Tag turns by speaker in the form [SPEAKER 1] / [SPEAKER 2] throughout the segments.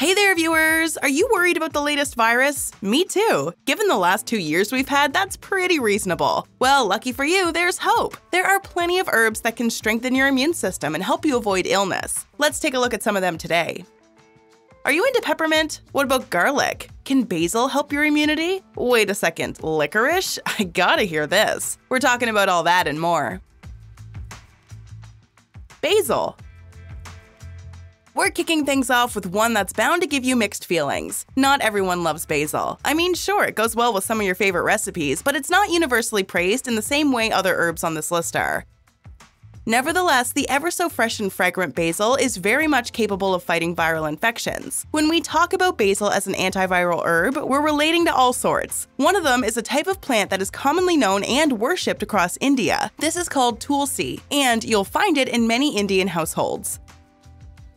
[SPEAKER 1] Hey there, viewers! Are you worried about the latest virus? Me too. Given the last 2 years we've had, that's pretty reasonable. Well, lucky for you, there's hope. There are plenty of herbs that can strengthen your immune system and help you avoid illness. Let's take a look at some of them today. Are you into peppermint? What about garlic? Can basil help your immunity? Wait a second, licorice? I gotta hear this. We're talking about all that and more. Basil. We're kicking things off with one that's bound to give you mixed feelings. Not everyone loves basil. I mean, sure, it goes well with some of your favorite recipes, but it's not universally praised in the same way other herbs on this list are. Nevertheless, the ever-so-fresh and fragrant basil is very much capable of fighting viral infections. When we talk about basil as an antiviral herb, we're relating to all sorts. One of them is a type of plant that is commonly known and worshipped across India. This is called tulsi, and you'll find it in many Indian households.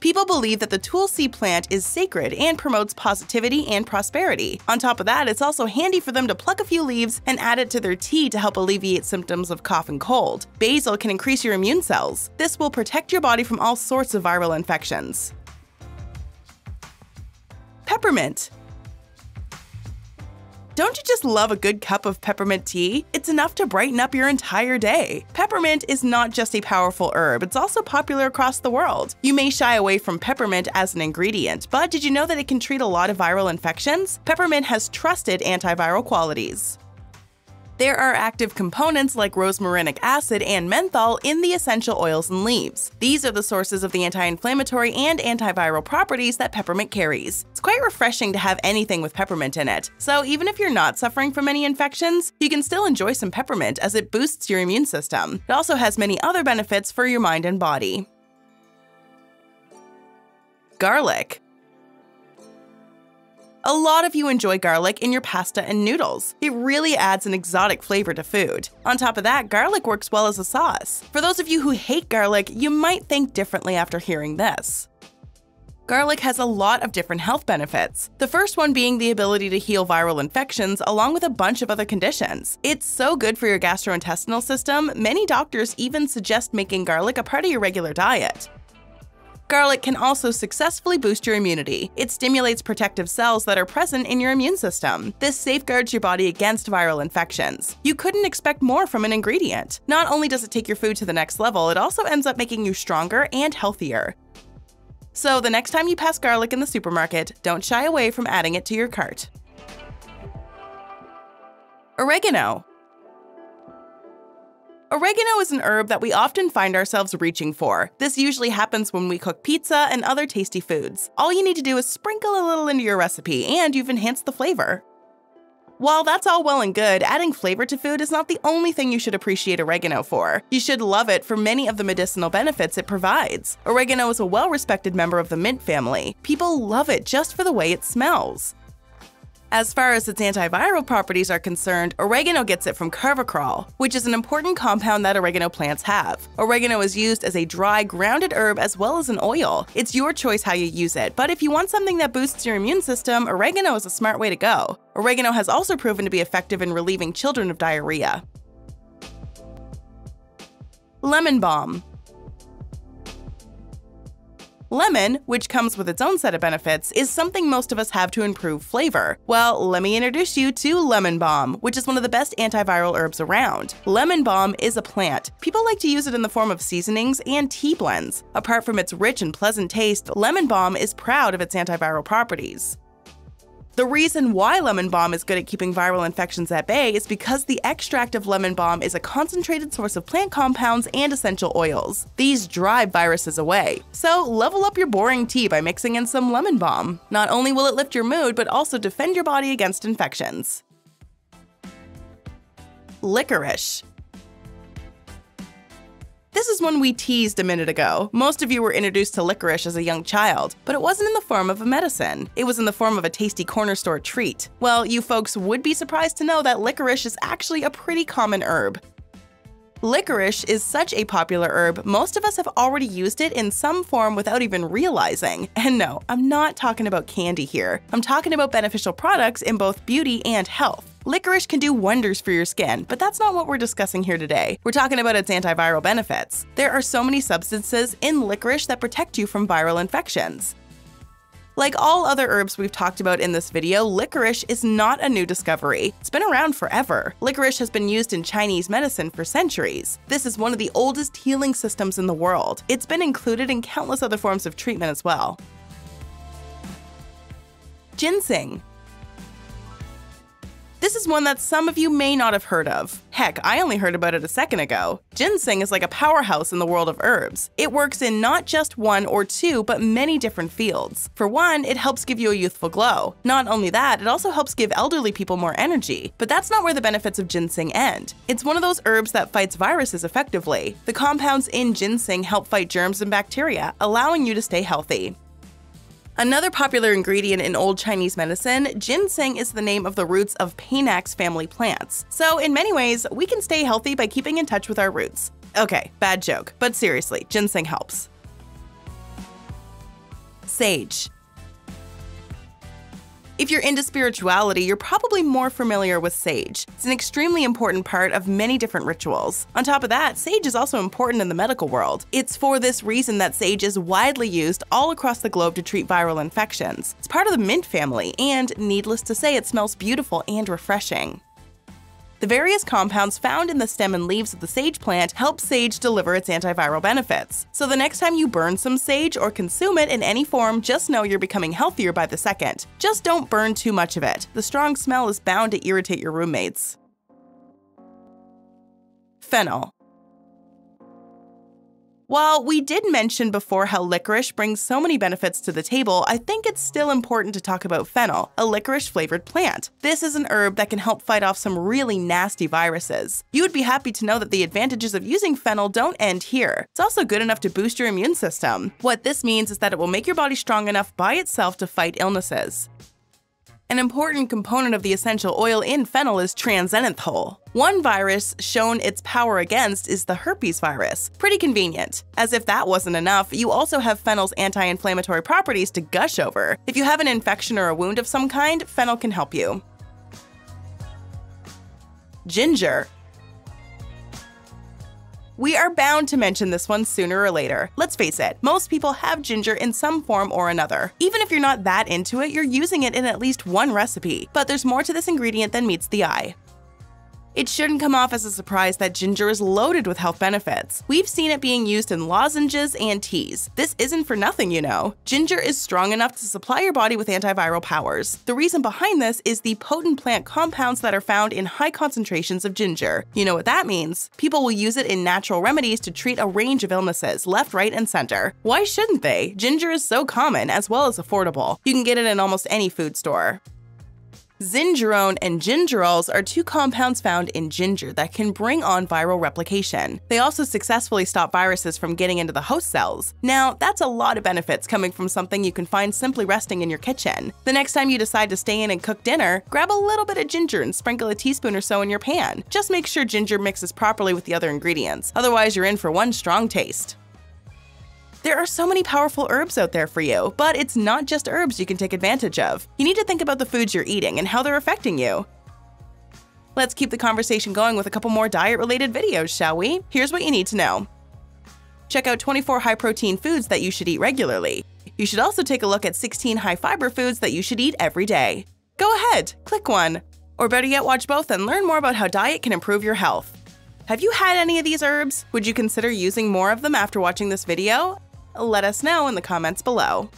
[SPEAKER 1] People believe that the tulsi plant is sacred and promotes positivity and prosperity. On top of that, it's also handy for them to pluck a few leaves and add it to their tea to help alleviate symptoms of cough and cold. Basil can increase your immune cells. This will protect your body from all sorts of viral infections. Peppermint. Don't you just love a good cup of peppermint tea? It's enough to brighten up your entire day. Peppermint is not just a powerful herb, it's also popular across the world. You may shy away from peppermint as an ingredient, but did you know that it can treat a lot of viral infections? Peppermint has trusted antiviral qualities. There are active components like rosmarinic acid and menthol in the essential oils and leaves. These are the sources of the anti-inflammatory and antiviral properties that peppermint carries. It's quite refreshing to have anything with peppermint in it, so even if you're not suffering from any infections, you can still enjoy some peppermint as it boosts your immune system. It also has many other benefits for your mind and body. Garlic. A lot of you enjoy garlic in your pasta and noodles. It really adds an exotic flavor to food. On top of that, garlic works well as a sauce. For those of you who hate garlic, you might think differently after hearing this. Garlic has a lot of different health benefits. The first one being the ability to heal viral infections along with a bunch of other conditions. It's so good for your gastrointestinal system, many doctors even suggest making garlic a part of your regular diet. Garlic can also successfully boost your immunity. It stimulates protective cells that are present in your immune system. This safeguards your body against viral infections. You couldn't expect more from an ingredient. Not only does it take your food to the next level, it also ends up making you stronger and healthier. So the next time you pass garlic in the supermarket, don't shy away from adding it to your cart. Oregano. Oregano is an herb that we often find ourselves reaching for. This usually happens when we cook pizza and other tasty foods. All you need to do is sprinkle a little into your recipe, and you've enhanced the flavor. While that's all well and good, adding flavor to food is not the only thing you should appreciate oregano for. You should love it for many of the medicinal benefits it provides. Oregano is a well-respected member of the mint family. People love it just for the way it smells. As far as its antiviral properties are concerned, oregano gets it from carvacrol, which is an important compound that oregano plants have. Oregano is used as a dry, grounded herb as well as an oil. It's your choice how you use it, but if you want something that boosts your immune system, oregano is a smart way to go. Oregano has also proven to be effective in relieving children of diarrhea. Lemon balm. Lemon, which comes with its own set of benefits, is something most of us have to improve flavor. Well, let me introduce you to lemon balm, which is one of the best antiviral herbs around. Lemon balm is a plant. People like to use it in the form of seasonings and tea blends. Apart from its rich and pleasant taste, lemon balm is proud of its antiviral properties. The reason why lemon balm is good at keeping viral infections at bay is because the extract of lemon balm is a concentrated source of plant compounds and essential oils. These drive viruses away. So level up your boring tea by mixing in some lemon balm. Not only will it lift your mood, but also defend your body against infections. Licorice. This is one we teased a minute ago. Most of you were introduced to licorice as a young child, but it wasn't in the form of a medicine. It was in the form of a tasty corner store treat. Well, you folks would be surprised to know that licorice is actually a pretty common herb. Licorice is such a popular herb, most of us have already used it in some form without even realizing. And no, I'm not talking about candy here. I'm talking about beneficial products in both beauty and health. Licorice can do wonders for your skin, but that's not what we're discussing here today. We're talking about its antiviral benefits. There are so many substances in licorice that protect you from viral infections. Like all other herbs we've talked about in this video, licorice is not a new discovery. It's been around forever. Licorice has been used in Chinese medicine for centuries. This is one of the oldest healing systems in the world. It's been included in countless other forms of treatment as well. Ginseng. This is one that some of you may not have heard of. Heck, I only heard about it a second ago. Ginseng is like a powerhouse in the world of herbs. It works in not just one or two, but many different fields. For one, it helps give you a youthful glow. Not only that, it also helps give elderly people more energy. But that's not where the benefits of ginseng end. It's one of those herbs that fights viruses effectively. The compounds in ginseng help fight germs and bacteria, allowing you to stay healthy. Another popular ingredient in old Chinese medicine, ginseng is the name of the roots of Panax family plants. So in many ways, we can stay healthy by keeping in touch with our roots. Okay, bad joke, but seriously, ginseng helps. Sage. If you're into spirituality, you're probably more familiar with sage. It's an extremely important part of many different rituals. On top of that, sage is also important in the medical world. It's for this reason that sage is widely used all across the globe to treat viral infections. It's part of the mint family, and needless to say, it smells beautiful and refreshing. The various compounds found in the stem and leaves of the sage plant help sage deliver its antiviral benefits. So the next time you burn some sage or consume it in any form, just know you're becoming healthier by the second. Just don't burn too much of it. The strong smell is bound to irritate your roommates. Fennel. While we did mention before how licorice brings so many benefits to the table, I think it's still important to talk about fennel, a licorice-flavored plant. This is an herb that can help fight off some really nasty viruses. You would be happy to know that the advantages of using fennel don't end here. It's also good enough to boost your immune system. What this means is that it will make your body strong enough by itself to fight illnesses. An important component of the essential oil in fennel is transenanthol. One virus shown its power against is the herpes virus. Pretty convenient. As if that wasn't enough, you also have fennel's anti-inflammatory properties to gush over. If you have an infection or a wound of some kind, fennel can help you. Ginger. We are bound to mention this one sooner or later. Let's face it, most people have ginger in some form or another. Even if you're not that into it, you're using it in at least one recipe. But there's more to this ingredient than meets the eye. It shouldn't come off as a surprise that ginger is loaded with health benefits. We've seen it being used in lozenges and teas. This isn't for nothing, you know. Ginger is strong enough to supply your body with antiviral powers. The reason behind this is the potent plant compounds that are found in high concentrations of ginger. You know what that means? People will use it in natural remedies to treat a range of illnesses, left, right, and center. Why shouldn't they? Ginger is so common as well as affordable. You can get it in almost any food store. Zingerone and gingerols are two compounds found in ginger that can bring on viral replication. They also successfully stop viruses from getting into the host cells. Now, that's a lot of benefits coming from something you can find simply resting in your kitchen. The next time you decide to stay in and cook dinner, grab a little bit of ginger and sprinkle a teaspoon or so in your pan. Just make sure ginger mixes properly with the other ingredients, otherwise you're in for one strong taste. There are so many powerful herbs out there for you, but it's not just herbs you can take advantage of. You need to think about the foods you're eating and how they're affecting you. Let's keep the conversation going with a couple more diet-related videos, shall we? Here's what you need to know. Check out 24 high-protein foods that you should eat regularly. You should also take a look at 16 high-fiber foods that you should eat every day. Go ahead, click one. Or better yet, watch both and learn more about how diet can improve your health. Have you had any of these herbs? Would you consider using more of them after watching this video? Let us know in the comments below.